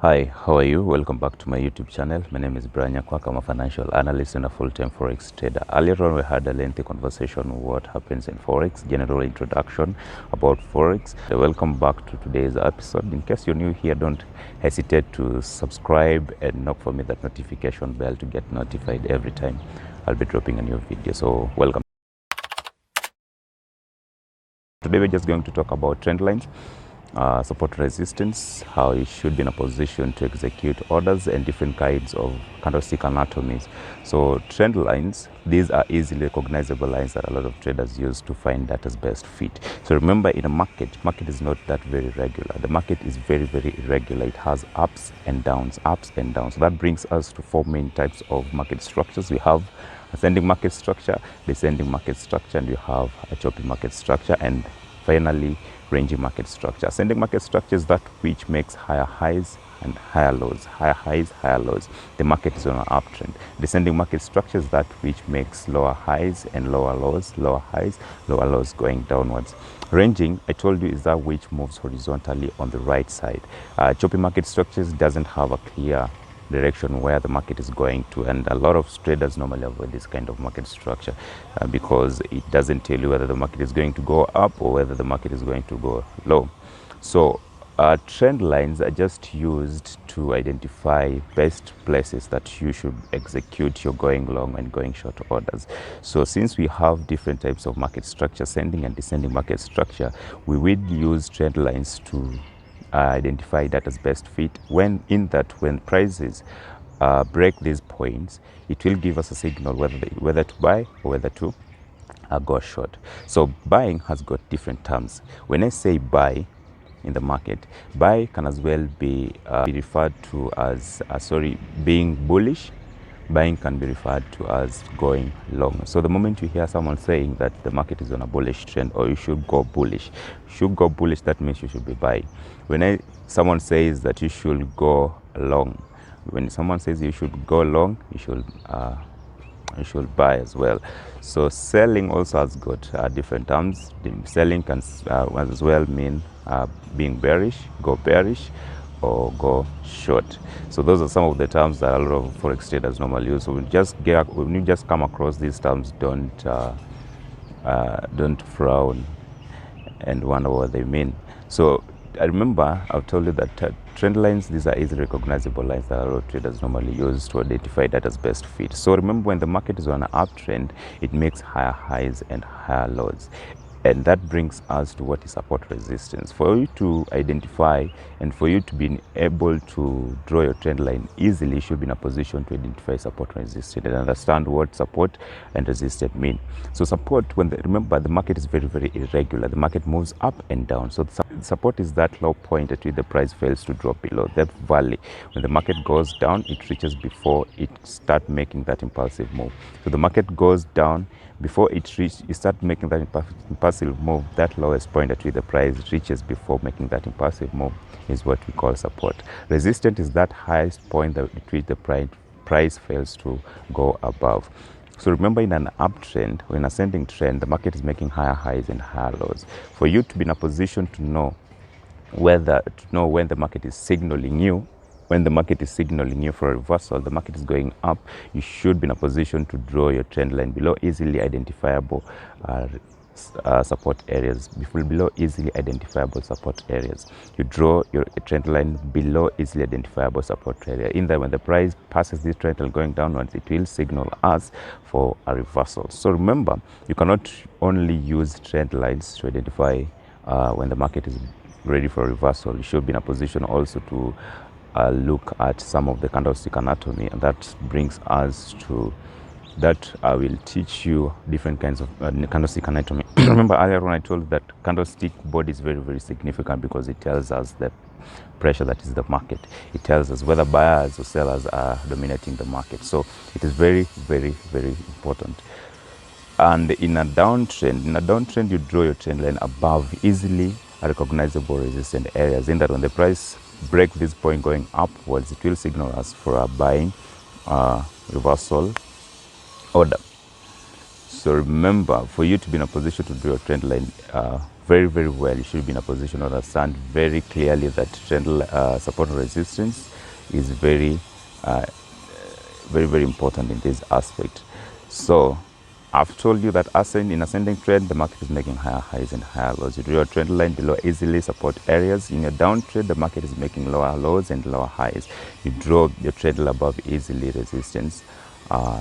Hi, how are you? Welcome back to my YouTube channel. My name is Brian Nyakwaka. I'm a financial analyst and a full-time forex trader. Earlier on, we had a lengthy conversation on what happens in forex, general introduction about forex. Welcome back to today's episode. In case you're new here, don't hesitate to subscribe and knock for me that notification bell to get notified every time I'll be dropping a new video. So welcome. Today we're just going to talk about trend lines, support resistance, how you should be in a position to execute orders, and different kinds of candlestick anatomies. So trend lines, these are easily recognizable lines that a lot of traders use to find that as best fit. So remember, in a market is not that very regular. The market is very, very irregular. It has ups and downs, ups and downs. So that brings us to four main types of market structures. We have ascending market structure, descending market structure, and you have a choppy market structure, and finally ranging market structure. Ascending market structure is that which makes higher highs and higher lows, higher highs, higher lows. The market is on an uptrend. Descending market structure is that which makes lower highs and lower lows, lower highs, lower lows going downwards. Ranging, I told you, is that which moves horizontally on the right side. Choppy market structures doesn't have a clear direction where the market is going to, and a lot of traders normally avoid this kind of market structure because it doesn't tell you whether the market is going to go up or whether the market is going to go low. So trend lines are just used to identify best places that you should execute your going long and going short orders. So since we have different types of market structure, ascending and descending market structure, we will use trend lines to identify that as best fit. When prices break these points, it will give us a signal whether to buy or whether to go short. So buying has got different terms. When I say buy in the market, buy can as well be referred to as being bullish. Buying can be referred to as going long. So the moment you hear someone saying that the market is on a bullish trend or you should go bullish, that means you should be buying. When someone says that you should go long, when someone says you should go long, you should buy as well. So selling also has got different terms. Selling can as well mean being bearish, go bearish, or go short. So those are some of the terms that a lot of forex traders normally use. So when you just come across these terms, don't frown and wonder what they mean. So I remember I've told you that trend lines, these are easily recognizable lines that a lot of traders normally use to identify that as best fit. So remember, when the market is on an uptrend, it makes higher highs and higher lows. And that brings us to what is support resistance. For you to identify and for you to be able to draw your trend line easily, you should be in a position to identify support and resistance and understand what support and resistance mean. So support, remember, the market is very, very irregular. The market moves up and down. So support is that low point at which the price fails to drop below, that valley. When the market goes down, it reaches before it starts making that impulsive move. So the market goes down before it start making that impulsive move. That lowest point at which the price reaches before making that impulsive move is what we call support. Resistance is that highest point at which the price fails to go above. So remember, in an uptrend or an ascending trend, the market is making higher highs and higher lows. For you to be in a position to know when the market is signaling you, when the market is signaling you for a reversal, the market is going up, you should be in a position to draw your trend line below easily identifiable support areas. Below easily identifiable support areas, you draw your trend line below easily identifiable support area. In that, when the price passes this trend line going downwards, it will signal us for a reversal. So remember, you cannot only use trend lines to identify when the market is ready for a reversal. You should be in a position also to look at some of the candlestick anatomy, and that brings us to that I will teach you different kinds of candlestick anatomy. Remember, earlier on I told you that candlestick body is very, very significant because it tells us the pressure that is the market. It tells us whether buyers or sellers are dominating the market. So it is very, very, very important. And in a downtrend, you draw your trend line above easily recognizable resistant areas. In that, when the price breaks this point going upwards, it will signal us for a buying reversal order. So remember, for you to be in a position to draw a trend line very, very well, you should be in a position to understand very clearly that trend support and resistance is very, very important in this aspect. So I've told you that in ascending trend, the market is making higher highs and higher lows. You draw a trend line below easily support areas. In your downtrend, the market is making lower lows and lower highs. You draw your trend line above easily resistance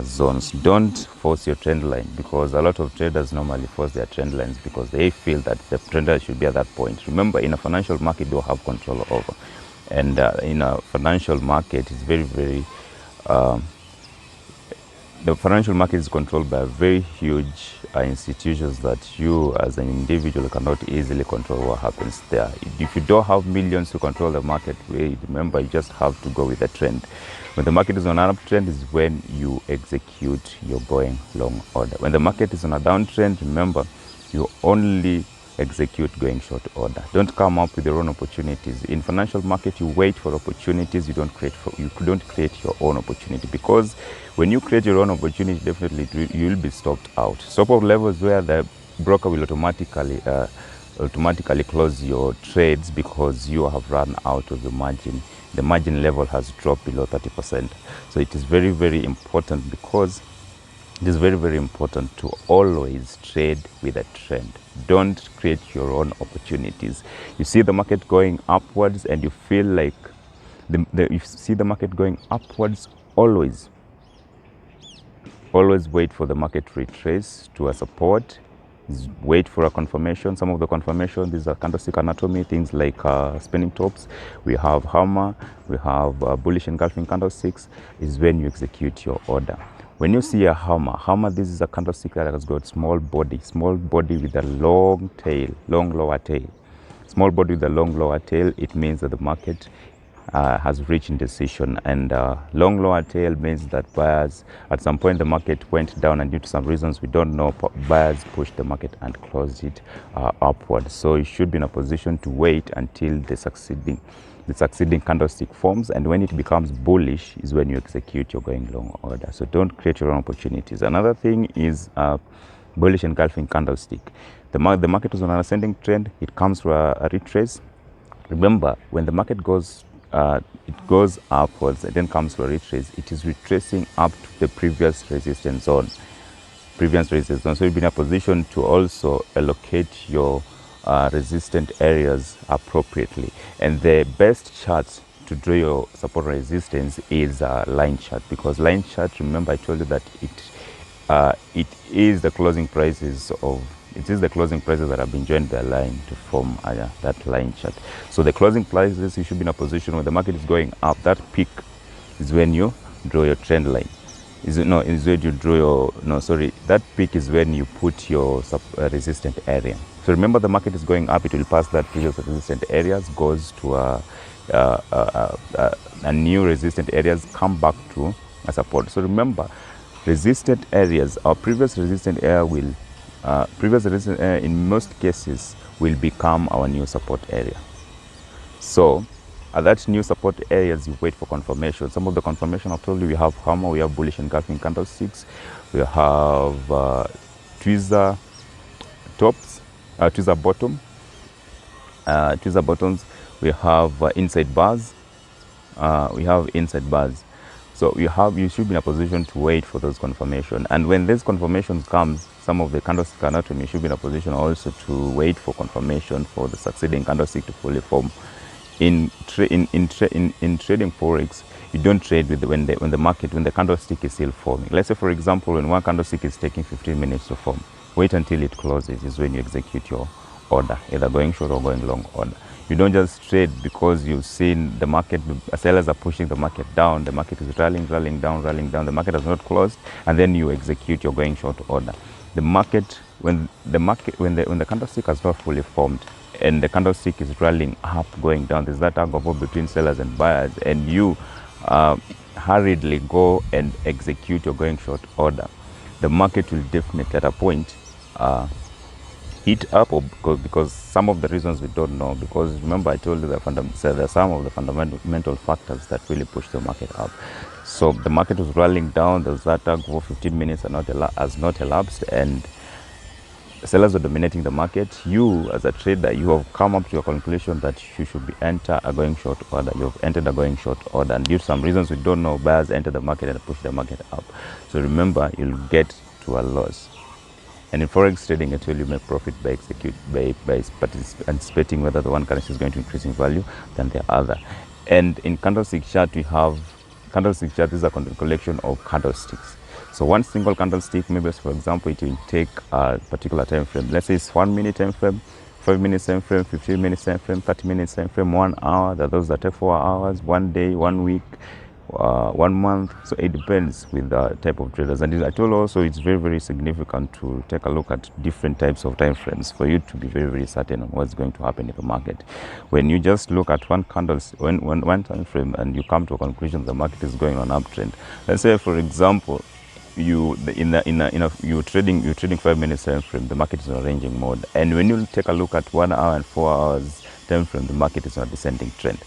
zones. Don't force your trend line, because a lot of traders normally force their trend lines because they feel that the trend line should be at that point. Remember, in a financial market, you don't have control over. And in a financial market, it's very, very the financial market is controlled by very huge institutions that you as an individual cannot easily control what happens there. If you don't have millions to control the market, remember, you just have to go with the trend. When the market is on an uptrend is when you execute your going long order. When the market is on a downtrend, remember, you only execute going short order. Don't come up with your own opportunities. In financial market, you wait for opportunities. You don't create your own opportunity, because when you create your own opportunity, definitely you will be stopped out. Stop-out levels where the broker will automatically close your trades because you have run out of the margin. The margin level has dropped below 30%. So it is very, very important, because it is very, very important to always trade with a trend. Don't create your own opportunities. You see the market going upwards and you feel like you see the market going upwards, always wait for the market to retrace to a support. Wait for a confirmation. Some of the confirmation, these are candlestick anatomy, things like spinning tops. We have hammer, we have bullish engulfing candlesticks, is when you execute your order. When you see a hammer, this is a candlestick that has got small body with a long tail, long lower tail. Small body with a long lower tail, it means that the market has reached indecision, and long lower tail means that buyers, at some point the market went down, and due to some reasons we don't know, buyers pushed the market and closed it upward. So you should be in a position to wait until the succeeding candlestick forms, and when it becomes bullish is when you execute your going long order. So don't create your own opportunities. Another thing is bullish engulfing candlestick. The market is on an ascending trend. It comes to a retrace. Remember, when the market goes upwards and then comes to a retrace, it is retracing up to the previous resistance zone. So you'll be in a position to also allocate your resistant areas appropriately. And the best chart to draw your support resistance is a line chart, because line chart, remember I told you that it is the closing prices that have been joined by a line to form that line chart. So the closing prices, you should be in a position where the market is going up. That peak is when you draw your trend line. That peak is when you put your resistant area. So remember, the market is going up, it will pass that previous resistant areas, goes to a new resistant areas, come back to a support. So remember, resistant areas, our previous resistant area will in most cases will become our new support area. So at that new support areas, you wait for confirmation. Some of the confirmation I've told you, we have hammer, we have bullish engulfing candlesticks, we have tweezer tops, tweezer bottoms, we have inside bars, So you should be in a position to wait for those confirmation. And when these confirmations comes, some of the candlestick anatomy, you should be in a position also to wait for confirmation for the succeeding candlestick to fully form. In trading forex, you don't trade with when the candlestick is still forming. Let's say, for example, when one candlestick is taking 15 minutes to form, wait until it closes is when you execute your order, either going short or going long order. You don't just trade because you've seen the market, sellers are pushing the market down, the market is rallying down, the market has not closed, and then you execute your going short order. The market, when the candlestick has not fully formed, and the candlestick is rallying up, going down, there's that tug of war between sellers and buyers, and you hurriedly go and execute your going short order, the market will definitely at a point hit up, or because some of the reasons we don't know, because remember I told you that there are some of the fundamental factors that really push the market up. So the market was rallying down, there was that tug for 15 minutes has not elapsed, and sellers are dominating the market. You as a trader, you have come up to a conclusion that you should be enter a going short order. You have entered a going short order, and due to some reasons we don't know, buyers enter the market and push the market up. So remember, you'll get to a loss. And in forex trading, actually you make profit by anticipating whether the one currency is going to increase in value than the other. And in candlestick chart, we have candlestick chart is a collection of candlesticks. So one single candlestick, maybe for example, it will take a particular time frame. Let's say it's 1 minute time frame, 5 minutes time frame, 15 minutes time frame, 30 minutes time frame, 1 hour. There are those that take 4 hours, 1 day, 1 week, 1 month. So it depends with the type of traders. And I told also it's very, very significant to take a look at different types of time frames for you to be very, very certain on what's going to happen in the market. When you just look at one one time frame and you come to a conclusion the market is going on uptrend. Let's say, for example, you're trading 5 minutes time frame, the market is on a ranging mode. And when you take a look at 1 hour and 4 hours time frame, the market is on a descending trend.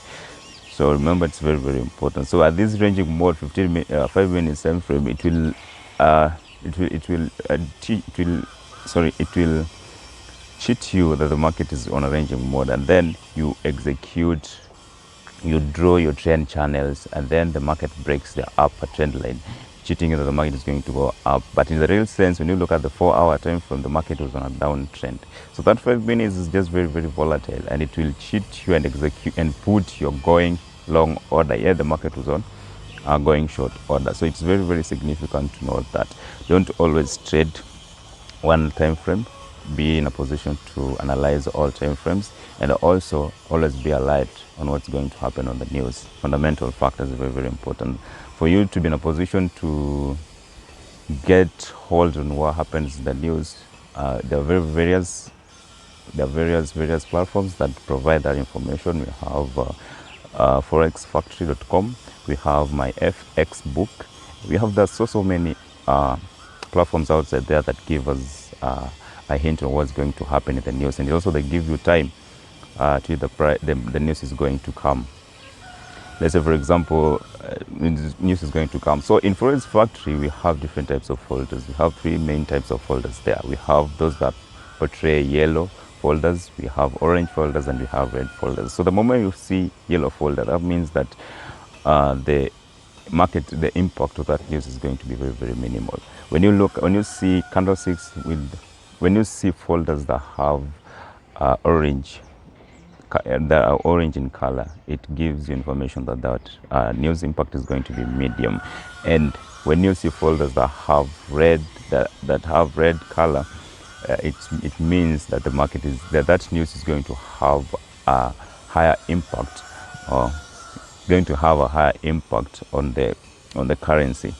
So remember, it's very, very important. So at this ranging mode, 5 minutes time frame, it will cheat you that the market is on a ranging mode, and then you draw your trend channels, and then the market breaks the upper trend line, cheating you that the market is going to go up. But in the real sense, when you look at the 4 hour time frame, the market was on a downtrend. So that 5 minutes is just very, very volatile, and it will cheat you and execute and put your going long order. Yeah, the market was on a going short order. So it's very, very significant to note that don't always trade one time frame. Be in a position to analyze all time frames, and also always be alert on what's going to happen on the news. Fundamental factors are very, very important for you to be in a position to get hold on what happens in the news. There are various platforms that provide that information. We have forexfactory.com. We have my FX book. We have so many platforms outside there that give us a hint on what's going to happen in the news, and also they give you time till the news is going to come. Let's say, for example, news is going to come. So in Forex Factory, we have different types of folders. We have 3 main types of folders there. We have those that portray yellow folders, we have orange folders, and we have red folders. So the moment you see yellow folder, that means that the impact of that news is going to be very, very minimal. When you see candlesticks when you see folders that have orange in color, it gives you information that news impact is going to be medium. And when you see folders that have red color, it means that the market is that news is going to have a higher impact, or going to have a higher impact on the currency.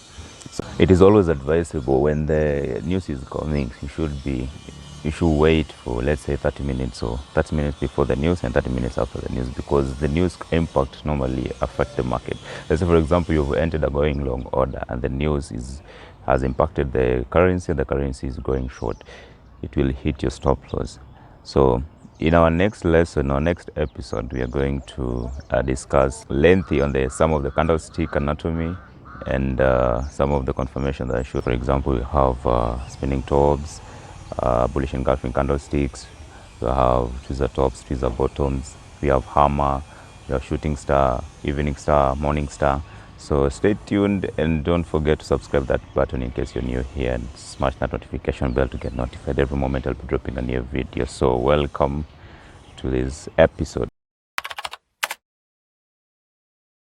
So it is always advisable when the news is coming, you should wait for, let's say, 30 minutes or 30 minutes before the news and 30 minutes after the news, because the news impact normally affect the market. Let's say, for example, you've entered a going long order and the news has impacted the currency, and the currency is going short. It will hit your stop loss. So in our next lesson, our next episode, we are going to discuss lengthy on some of the candlestick anatomy and some of the confirmation that I showed. For example, we have spinning tops, bullish engulfing candlesticks, we have tweezer tops, tweezer bottoms, we have hammer, we have shooting star, evening star, morning star. So stay tuned, and don't forget to subscribe that button in case you're new here, and smash that notification bell to get notified every moment I'll be dropping a new video. So welcome to this episode.